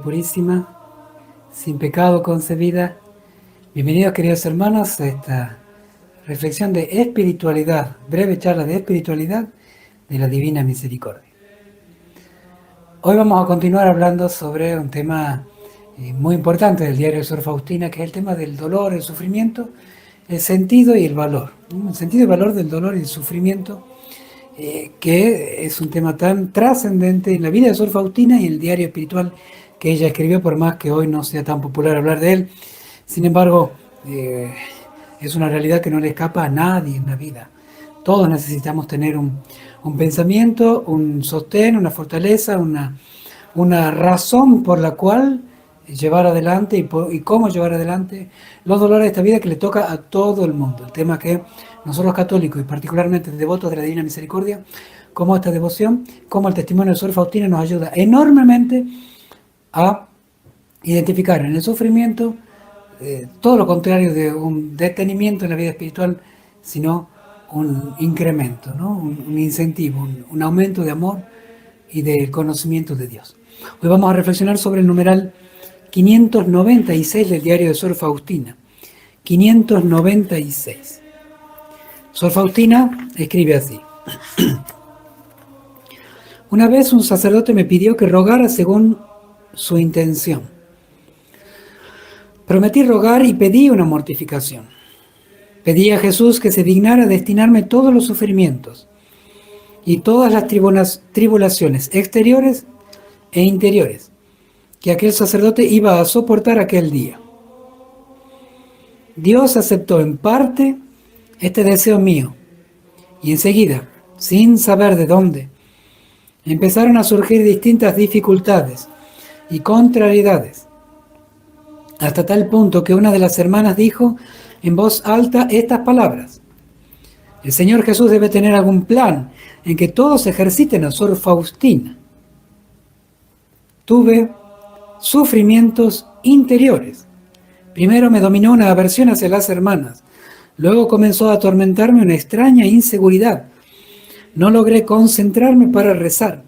purísima, sin pecado concebida. Bienvenidos, queridos hermanos, a esta reflexión de espiritualidad, breve charla de espiritualidad de la Divina Misericordia. Hoy vamos a continuar hablando sobre un tema muy importante del diario de Sor Faustina, que es el tema del dolor, el sufrimiento, el sentido y el valor. El sentido y el valor del dolor y el sufrimiento, que es un tema tan trascendente en la vida de Sor Faustina y el diario espiritual que ella escribió, por más que hoy no sea tan popular hablar de él. Sin embargo, es una realidad que no le escapa a nadie en la vida. Todos necesitamos tener un pensamiento, un sostén, una fortaleza, una razón por la cual llevar adelante y cómo llevar adelante los dolores de esta vida que le toca a todo el mundo. El tema que nosotros los católicos y particularmente devotos de la Divina Misericordia, como esta devoción, como el testimonio de Sor Faustina nos ayuda enormemente a identificar en el sufrimiento todo lo contrario de un detenimiento en la vida espiritual, sino un incremento, ¿no? un incentivo, un aumento de amor y del conocimiento de Dios. Hoy vamos a reflexionar sobre el numeral 596 del diario de Sor Faustina. 596. Sor Faustina escribe así. Una vez un sacerdote me pidió que rogara según su intención. Prometí rogar y pedí una mortificación. Pedí a Jesús que se dignara destinarme todos los sufrimientos y todas las tribulaciones exteriores e interiores que aquel sacerdote iba a soportar aquel día. Dios aceptó en parte este deseo mío y enseguida, sin saber de dónde, empezaron a surgir distintas dificultades y contrariedades, hasta tal punto que una de las hermanas dijo en voz alta estas palabras: el Señor Jesús debe tener algún plan en que todos ejerciten a Sor Faustina. Tuve sufrimientos interiores. Primero me dominó una aversión hacia las hermanas, luego comenzó a atormentarme una extraña inseguridad. No logré concentrarme para rezar.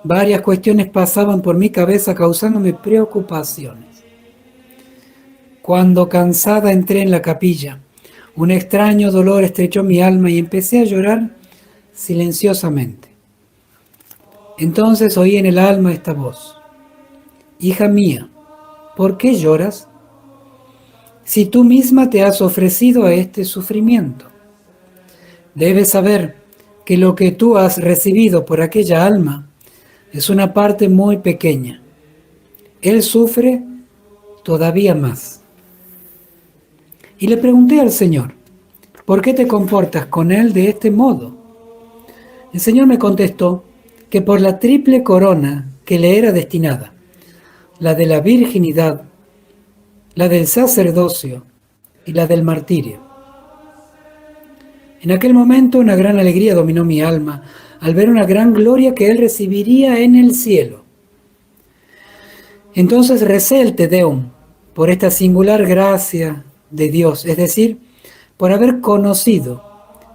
Varias cuestiones pasaban por mi cabeza causándome preocupaciones. Cuando cansada entré en la capilla, un extraño dolor estrechó mi alma y empecé a llorar silenciosamente. Entonces oí en el alma esta voz: hija mía, ¿por qué lloras? Si tú misma te has ofrecido a este sufrimiento. Debes saber que lo que tú has recibido por aquella alma es una parte muy pequeña. Él sufre todavía más. Y le pregunté al Señor: ¿por qué te comportas con él de este modo? El Señor me contestó que por la triple corona que le era destinada, la de la virginidad, la del sacerdocio y la del martirio. En aquel momento una gran alegría dominó mi alma al ver una gran gloria que él recibiría en el cielo. Entonces recé el Te Deum por esta singular gracia de Dios, es decir, por haber conocido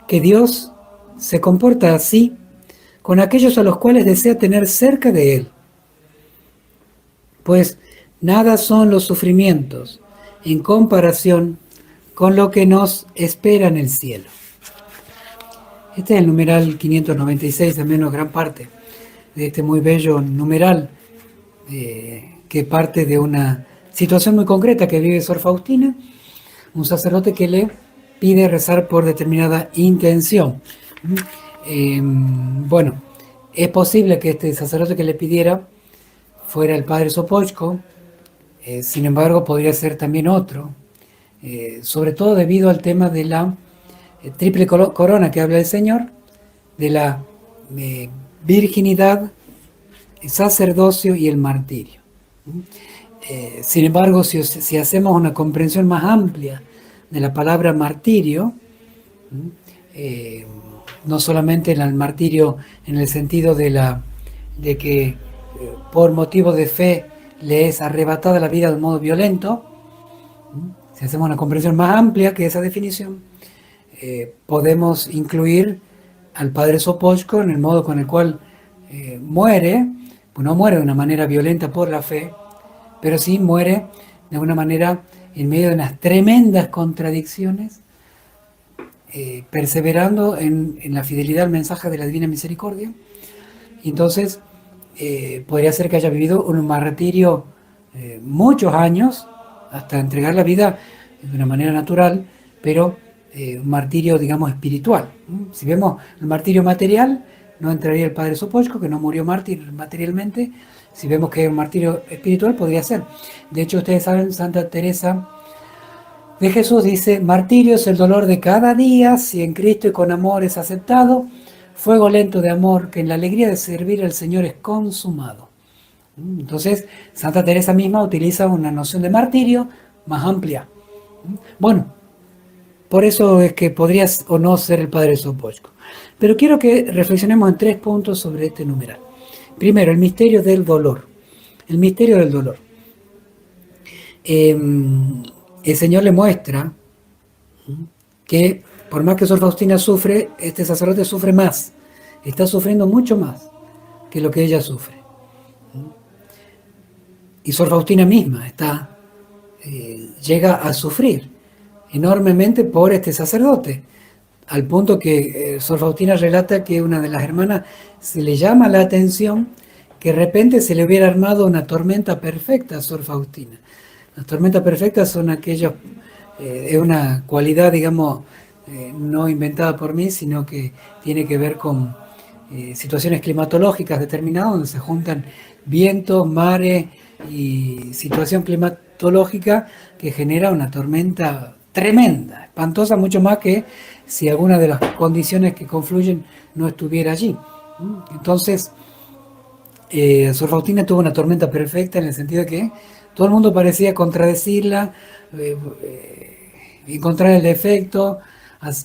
que Dios se comporta así con aquellos a los cuales desea tener cerca de él. Pues nada son los sufrimientos en comparación con lo que nos espera en el cielo. Este es el numeral 596, al menos gran parte de este muy bello numeral, que parte de una situación muy concreta que vive Sor Faustina, un sacerdote que le pide rezar por determinada intención. Bueno, es posible que este sacerdote que le pidiera fuera el padre Sopoćko, sin embargo podría ser también otro, sobre todo debido al tema de la triple corona que habla el Señor, de la virginidad, el sacerdocio y el martirio. Sin embargo, si hacemos una comprensión más amplia de la palabra martirio, no solamente el martirio en el sentido de que por motivo de fe le es arrebatada la vida de un modo violento, si hacemos una comprensión más amplia que esa definición, podemos incluir al padre Sopoćko en el modo con el cual muere pues no muere de una manera violenta por la fe, pero sí muere de una manera en medio de unas tremendas contradicciones, perseverando en la fidelidad al mensaje de la Divina Misericordia. Y entonces podría ser que haya vivido un martirio muchos años, hasta entregar la vida de una manera natural, pero un martirio, digamos, espiritual. Si vemos el martirio material, no entraría el Padre Sopochko, que no murió mártir materialmente. Si vemos que es un martirio espiritual, podría ser. De hecho, ustedes saben, Santa Teresa de Jesús dice: martirio es el dolor de cada día, si en Cristo y con amor es aceptado, fuego lento de amor, que en la alegría de servir al Señor es consumado. Entonces, Santa Teresa misma utiliza una noción de martirio más amplia. Bueno, por eso es que podrías o no ser el Padre Sopochko. Pero quiero que reflexionemos en 3 puntos sobre este numeral. Primero, el misterio del dolor. El misterio del dolor. El Señor le muestra que por más que Sor Faustina sufre, este sacerdote sufre más. Está sufriendo mucho más que lo que ella sufre. Y Sor Faustina misma llega a sufrir enormemente por este sacerdote, al punto que Sor Faustina relata que una de las hermanas se le llama la atención que de repente se le hubiera armado una tormenta perfecta a Sor Faustina. Las tormentas perfectas son aquellos, es una cualidad, digamos, no inventada por mí, sino que tiene que ver con situaciones climatológicas determinadas, donde se juntan vientos, mares y situación climatológica que genera una tormenta tremenda, espantosa, mucho más que si alguna de las condiciones que confluyen no estuviera allí. Entonces, Sor Faustina tuvo una tormenta perfecta en el sentido de que todo el mundo parecía contradecirla, encontrar el defecto,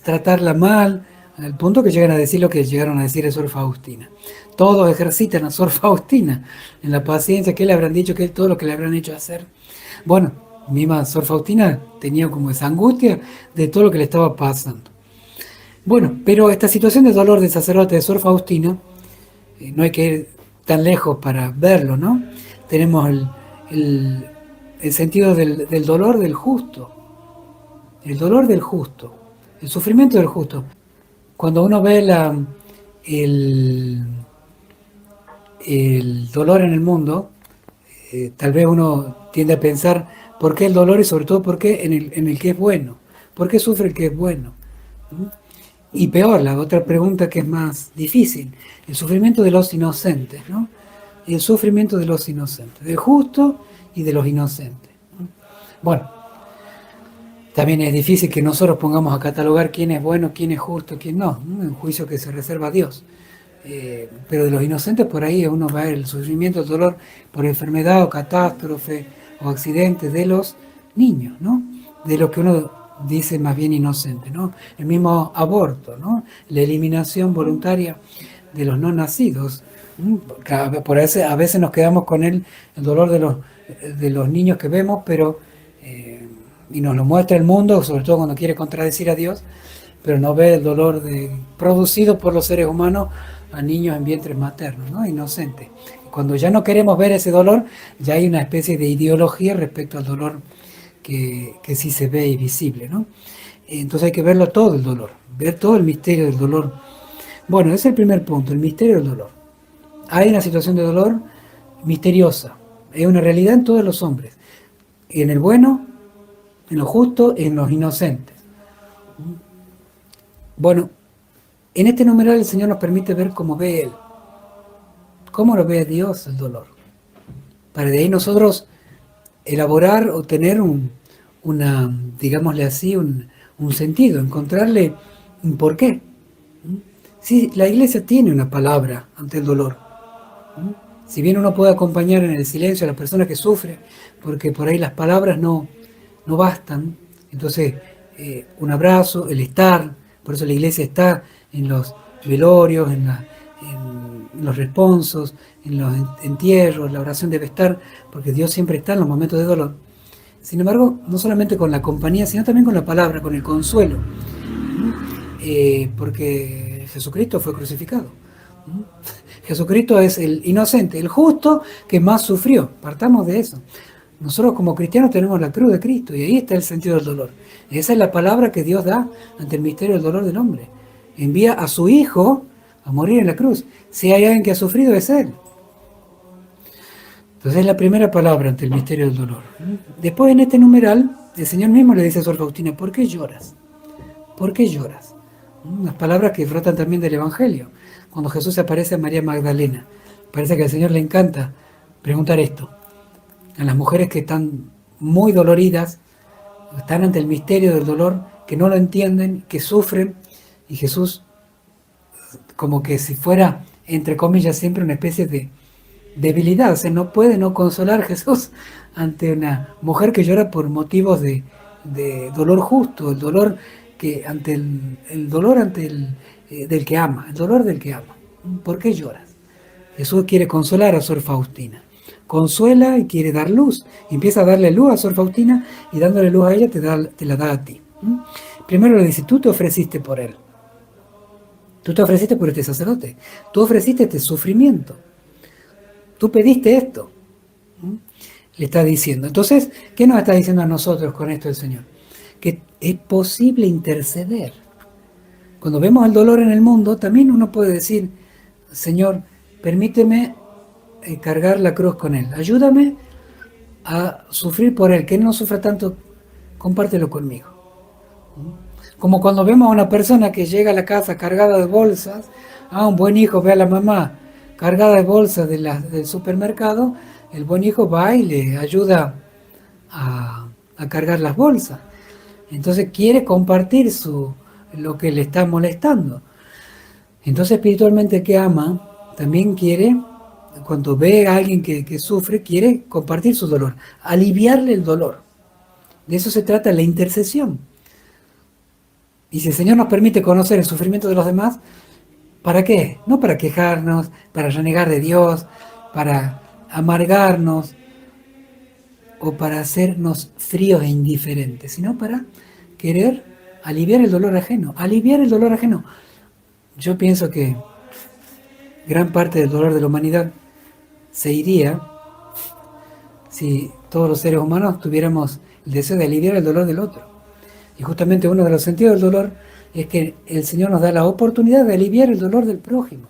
tratarla mal, al punto que llegan a decir lo que llegaron a decir de Sor Faustina. Todos ejercitan a Sor Faustina en la paciencia, que le habrán dicho, que todo lo que le habrán hecho hacer. Bueno, misma Sor Faustina tenía como esa angustia de todo lo que le estaba pasando. Bueno, pero esta situación de dolor del sacerdote de Sor Faustina, no hay que ir tan lejos para verlo, ¿no? Tenemos el sentido del dolor del justo, el dolor del justo, el sufrimiento del justo. Cuando uno ve el dolor en el mundo, tal vez uno tiende a pensar por qué el dolor y sobre todo por qué en el que es bueno, por qué sufre el que es bueno. Y peor, la otra pregunta que es más difícil, el sufrimiento de los inocentes, ¿no? El sufrimiento de los inocentes, del justo y de los inocentes. Bueno, también es difícil que nosotros pongamos a catalogar quién es bueno, quién es justo, quién no, un juicio que se reserva a Dios. Pero de los inocentes por ahí uno va el sufrimiento, el dolor por enfermedad o catástrofe o accidentes de los niños, ¿no? De los que uno dice más bien inocente, ¿no? El mismo aborto, ¿no? La eliminación voluntaria de los no nacidos. Por eso a veces nos quedamos con el dolor de los niños que vemos, pero y nos lo muestra el mundo, sobre todo cuando quiere contradecir a Dios, pero no ve el dolor producido por los seres humanos a niños en vientres maternos, ¿no? Inocentes. Cuando ya no queremos ver ese dolor, ya hay una especie de ideología respecto al dolor que sí se ve y visible, ¿no? Entonces hay que verlo todo el dolor, ver todo el misterio del dolor. Bueno, ese es el primer punto, el misterio del dolor. Hay una situación de dolor misteriosa, es una realidad en todos los hombres, en el bueno, en lo justo, en los inocentes. Bueno, en este numeral el Señor nos permite ver cómo ve Él, cómo lo ve Dios el dolor, para de ahí nosotros elaborar o tener digámosle así, un sentido, encontrarle un porqué. Sí, la Iglesia tiene una palabra ante el dolor. Si bien uno puede acompañar en el silencio a las personas que sufren, porque por ahí las palabras no bastan, entonces un abrazo, el estar, por eso la Iglesia está en los velorios, en los responsos, en los entierros, la oración debe estar, porque Dios siempre está en los momentos de dolor. Sin embargo, no solamente con la compañía, sino también con la palabra, con el consuelo, porque Jesucristo fue crucificado. Jesucristo es el inocente, el justo que más sufrió. Partamos de eso. Nosotros como cristianos tenemos la cruz de Cristo y ahí está el sentido del dolor. Esa es la palabra que Dios da ante el misterio del dolor del hombre. Envía a su Hijo a morir en la cruz. Si hay alguien que ha sufrido, es Él. Entonces es la primera palabra ante el misterio del dolor. Después en este numeral, el Señor mismo le dice a Sor Faustina, ¿por qué lloras? ¿Por qué lloras? Unas palabras que brotan también del Evangelio. Cuando Jesús se aparece a María Magdalena, parece que al Señor le encanta preguntar esto. A las mujeres que están muy doloridas, están ante el misterio del dolor, que no lo entienden, que sufren, y Jesús, como que si fuera, entre comillas, siempre una especie de debilidad, o sea, no puede no consolar Jesús ante una mujer que llora por motivos de dolor justo, el dolor que ante el dolor ante del que ama, el dolor del que ama. ¿Por qué lloras? Jesús quiere consolar a Sor Faustina. Consuela y quiere dar luz. Y empieza a darle luz a Sor Faustina y dándole luz a ella te la da a ti. Primero le dice, tú te ofreciste por él. Tú te ofreciste por este sacerdote. Tú ofreciste este sufrimiento. Tú pediste esto. Le está diciendo. Entonces, ¿qué nos está diciendo a nosotros con esto el Señor? Que es posible interceder. Cuando vemos el dolor en el mundo, también uno puede decir, Señor, permíteme cargar la cruz con Él. Ayúdame a sufrir por Él, que Él no sufra tanto, compártelo conmigo. Como cuando vemos a una persona que llega a la casa cargada de bolsas, un buen hijo ve a la mamá cargada de bolsas del supermercado, el buen hijo va y le ayuda a cargar las bolsas. Entonces quiere compartir lo que le está molestando. Entonces espiritualmente que ama, también quiere, cuando ve a alguien que sufre, quiere compartir su dolor, aliviarle el dolor. De eso se trata la intercesión. Y si el Señor nos permite conocer el sufrimiento de los demás, ¿para qué? No para quejarnos, para renegar de Dios, para amargarnos o para hacernos fríos e indiferentes, sino para querer aliviar el dolor ajeno. Aliviar el dolor ajeno. Yo pienso que gran parte del dolor de la humanidad se iría si todos los seres humanos tuviéramos el deseo de aliviar el dolor del otro. Y justamente uno de los sentidos del dolor es que el Señor nos da la oportunidad de aliviar el dolor del prójimo.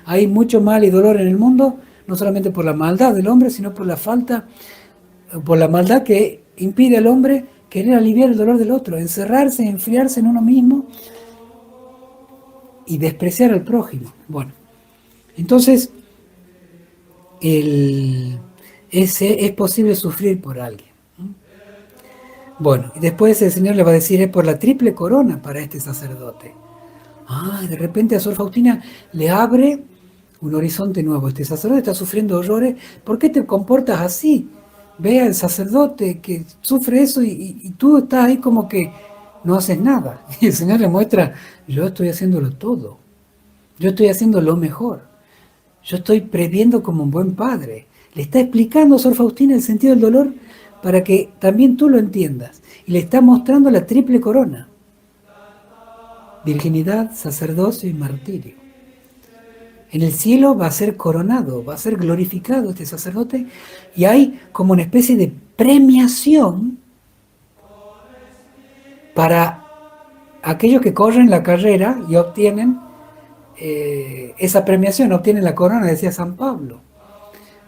Hay mucho mal y dolor en el mundo, no solamente por la maldad del hombre, sino por la maldad que impide al hombre querer aliviar el dolor del otro, encerrarse, enfriarse en uno mismo y despreciar al prójimo. Bueno, entonces es posible sufrir por alguien. Bueno, y después el Señor le va a decir, es por la triple corona para este sacerdote. De repente a Sor Faustina le abre un horizonte nuevo. Este sacerdote está sufriendo horrores. ¿Por qué te comportas así? Ve al sacerdote que sufre eso y tú estás ahí como que no haces nada. Y el Señor le muestra, yo estoy haciéndolo todo. Yo estoy haciendo lo mejor. Yo estoy previendo como un buen padre. Le está explicando a Sor Faustina el sentido del dolor para que también tú lo entiendas. Y le está mostrando la triple corona. Virginidad, sacerdocio y martirio. En el cielo va a ser coronado, va a ser glorificado este sacerdote y hay como una especie de premiación para aquellos que corren la carrera y obtienen esa premiación, obtienen la corona, decía San Pablo.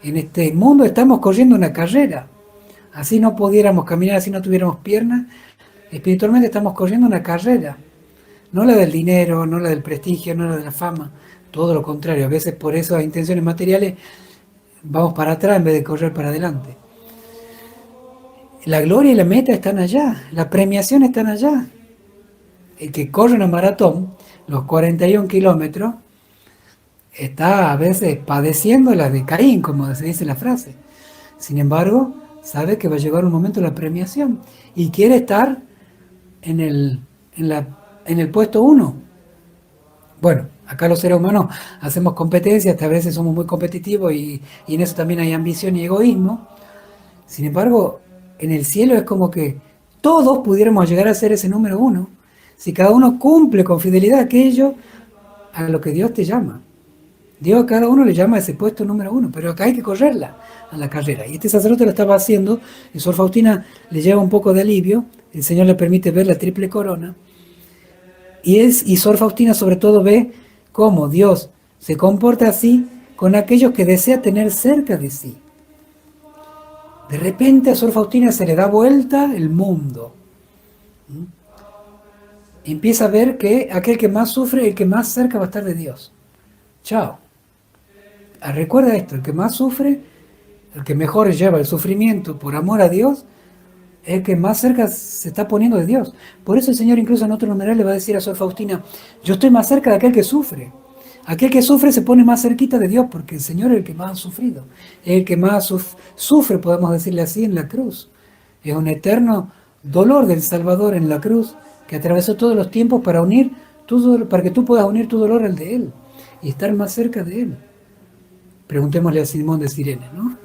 En este mundo estamos corriendo una carrera. Así no pudiéramos caminar, así no tuviéramos piernas. Espiritualmente estamos corriendo una carrera. No la del dinero, no la del prestigio, no la de la fama. Todo lo contrario. A veces por esas intenciones materiales vamos para atrás en vez de correr para adelante. La gloria y la meta están allá. La premiación están allá. El que corre una maratón, los 41 kilómetros, está a veces padeciendo la de Caín, como se dice la frase. Sin embargo, sabe que va a llegar un momento de la premiación y quiere estar en el puesto 1. Bueno, acá los seres humanos hacemos competencias, a veces somos muy competitivos y en eso también hay ambición y egoísmo. Sin embargo, en el cielo es como que todos pudiéramos llegar a ser ese número 1, si cada uno cumple con fidelidad aquello a lo que Dios te llama. Dios a cada uno le llama a ese puesto número uno, pero acá hay que correrla a la carrera. Y este sacerdote lo estaba haciendo, y Sor Faustina le lleva un poco de alivio, el Señor le permite ver la triple corona, y Sor Faustina sobre todo ve cómo Dios se comporta así con aquellos que desea tener cerca de sí. De repente a Sor Faustina se le da vuelta el mundo. Empieza a ver que aquel que más sufre, el que más cerca va a estar de Dios. Chao. Recuerda esto, el que más sufre, el que mejor lleva el sufrimiento por amor a Dios, es el que más cerca se está poniendo de Dios. Por eso el Señor incluso en otro numeral le va a decir a Sor Faustina, yo estoy más cerca de aquel que sufre. Aquel que sufre se pone más cerquita de Dios porque el Señor es el que más ha sufrido. Es el que más sufre, podemos decirle así, en la cruz. Es un eterno dolor del Salvador en la cruz que atravesó todos los tiempos para unir para que tú puedas unir tu dolor al de Él y estar más cerca de Él. Preguntémosle a Simón de Cirene, ¿no?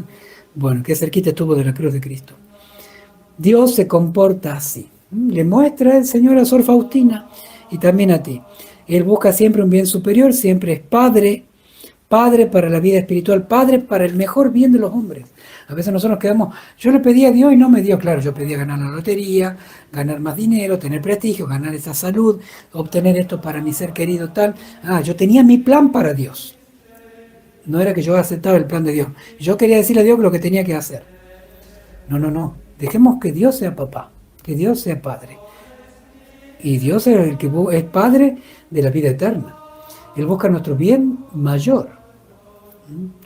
Bueno, qué cerquita estuvo de la cruz de Cristo. Dios se comporta así. Le muestra el Señor a Sor Faustina y también a ti. Él busca siempre un bien superior, siempre es Padre, Padre para la vida espiritual, Padre para el mejor bien de los hombres. A veces nosotros nos quedamos, yo le pedí a Dios y no me dio, claro, yo pedía ganar la lotería, ganar más dinero, tener prestigio, ganar esa salud, obtener esto para mi ser querido tal. Yo tenía mi plan para Dios. No era que yo aceptaba el plan de Dios. Yo quería decirle a Dios lo que tenía que hacer. No. Dejemos que Dios sea papá, que Dios sea padre. Y Dios es el que es padre de la vida eterna. Él busca nuestro bien mayor.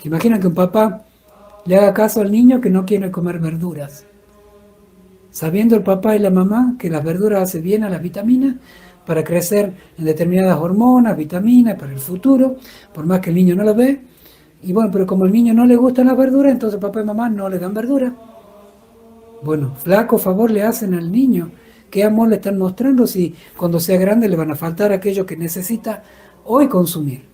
¿Se imaginan que un papá le haga caso al niño que no quiere comer verduras? Sabiendo el papá y la mamá que las verduras hacen bien a las vitaminas para crecer en determinadas hormonas, vitaminas para el futuro, por más que el niño no lo ve. Y bueno, pero como al niño no le gustan las verduras, entonces papá y mamá no le dan verduras. Bueno, flaco favor le hacen al niño. ¿Qué amor le están mostrando si cuando sea grande le van a faltar aquello que necesita hoy consumir?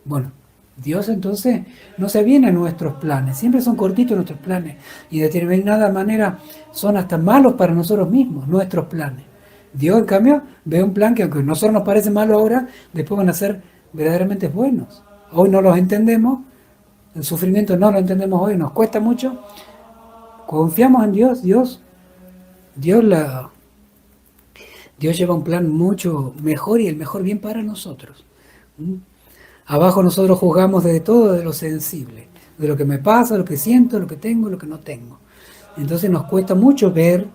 Bueno, Dios entonces no se viene a nuestros planes. Siempre son cortitos nuestros planes. Y de determinada manera son hasta malos para nosotros mismos, nuestros planes. Dios, en cambio, ve un plan que aunque a nosotros nos parece malo ahora, después van a ser verdaderamente buenos. Hoy no los entendemos. El sufrimiento no lo entendemos hoy, nos cuesta mucho. Confiamos en Dios, Dios lleva un plan mucho mejor y el mejor bien para nosotros. Abajo nosotros juzgamos de todo, de lo sensible, de lo que me pasa, lo que siento, lo que tengo, lo que no tengo. Entonces nos cuesta mucho ver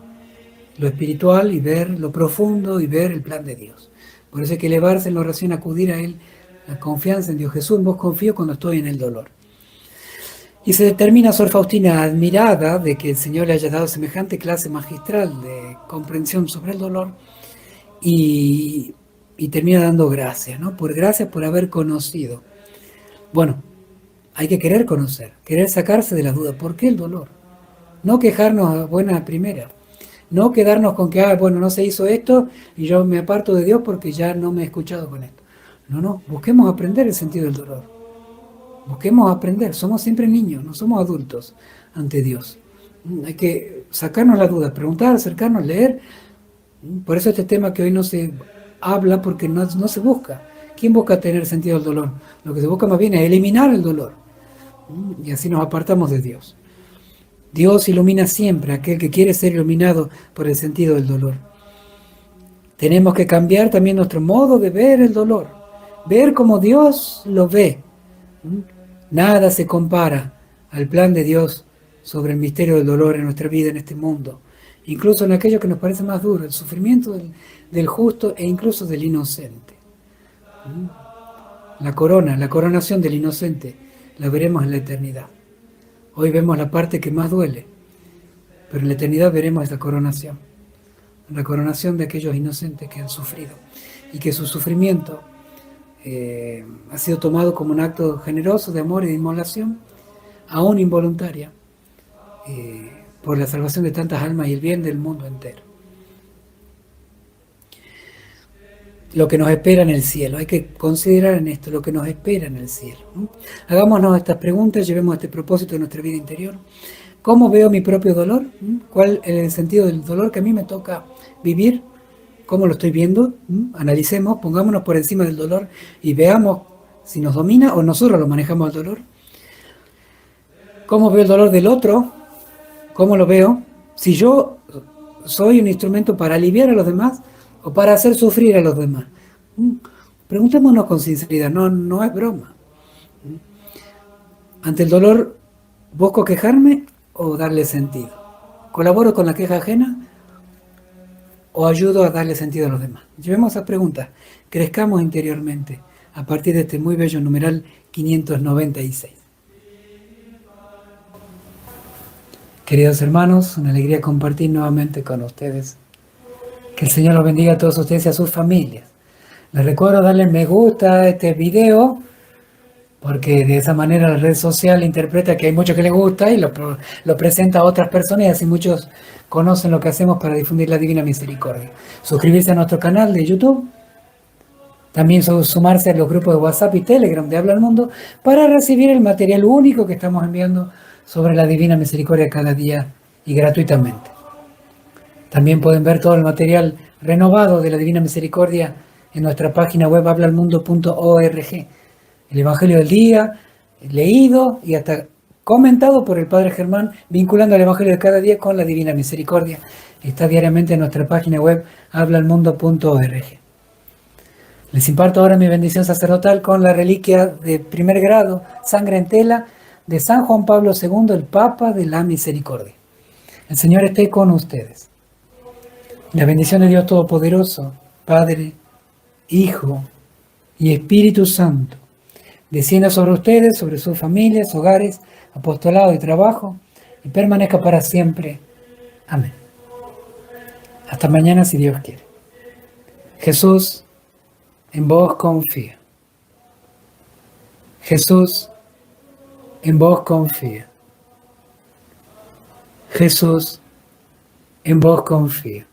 lo espiritual y ver lo profundo y ver el plan de Dios. Por eso hay que elevarse en la oración, acudir a Él, la confianza en Dios. Jesús, en vos confío cuando estoy en el dolor. Y se determina Sor Faustina admirada de que el Señor le haya dado semejante clase magistral de comprensión sobre el dolor y termina dando gracias, ¿no? Gracias por haber conocido. Bueno, hay que querer conocer, querer sacarse de la duda. ¿Por qué el dolor? No quejarnos a buena primera. No quedarnos con que, bueno, no se hizo esto y yo me aparto de Dios porque ya no me he escuchado con esto. No, busquemos aprender el sentido del dolor. Busquemos aprender, somos siempre niños, no somos adultos ante Dios. Hay que sacarnos la duda, preguntar, acercarnos, leer. Por eso este tema que hoy no se habla porque no se busca. ¿Quién busca tener sentido del dolor? Lo que se busca más bien es eliminar el dolor. Y así nos apartamos de Dios. Dios ilumina siempre a aquel que quiere ser iluminado por el sentido del dolor. Tenemos que cambiar también nuestro modo de ver el dolor. Ver como Dios lo ve. Nada se compara al plan de Dios sobre el misterio del dolor en nuestra vida, en este mundo. Incluso en aquello que nos parece más duro, el sufrimiento del justo e incluso del inocente. La coronación del inocente, la veremos en la eternidad. Hoy vemos la parte que más duele, pero en la eternidad veremos esta coronación. La coronación de aquellos inocentes que han sufrido y que su sufrimiento ha sido tomado como un acto generoso de amor y de inmolación, aún involuntaria, por la salvación de tantas almas y el bien del mundo entero. Lo que nos espera en el cielo, hay que considerar en esto lo que nos espera en el cielo. Hagámonos estas preguntas, llevemos este propósito de nuestra vida interior. ¿Cómo veo mi propio dolor? ¿Cuál es el sentido del dolor que a mí me toca vivir? ¿Cómo lo estoy viendo? Analicemos, pongámonos por encima del dolor y veamos si nos domina o nosotros lo manejamos el dolor. ¿Cómo veo el dolor del otro? ¿Cómo lo veo? Si yo soy un instrumento para aliviar a los demás o para hacer sufrir a los demás. Preguntémonos con sinceridad, no es broma. Ante el dolor, ¿busco quejarme o darle sentido? ¿Colaboro con la queja ajena o ayudo a darle sentido a los demás? Llevemos esas preguntas, crezcamos interiormente a partir de este muy bello numeral 596. Queridos hermanos, una alegría compartir nuevamente con ustedes. Que el Señor los bendiga a todos ustedes y a sus familias. Les recuerdo darle me gusta a este video, porque de esa manera la red social interpreta que hay mucho que les gusta y lo presenta a otras personas y así muchos conocen lo que hacemos para difundir la Divina Misericordia. Suscribirse a nuestro canal de YouTube, también sumarse a los grupos de WhatsApp y Telegram de Habla al Mundo para recibir el material único que estamos enviando sobre la Divina Misericordia cada día y gratuitamente. También pueden ver todo el material renovado de la Divina Misericordia en nuestra página web hablalmundo.org. El Evangelio del día, leído y hasta comentado por el Padre Germán, vinculando el Evangelio de cada día con la Divina Misericordia. Está diariamente en nuestra página web hablalmundo.org. Les imparto ahora mi bendición sacerdotal con la reliquia de primer grado, sangre en tela, de San Juan Pablo II, el Papa de la Misericordia. El Señor esté con ustedes. La bendición de Dios Todopoderoso, Padre, Hijo y Espíritu Santo, descienda sobre ustedes, sobre sus familias, hogares, apostolado y trabajo, y permanezca para siempre. Amén. Hasta mañana si Dios quiere. Jesús, en vos confío. Jesús, en vos confío. Jesús, en vos confío.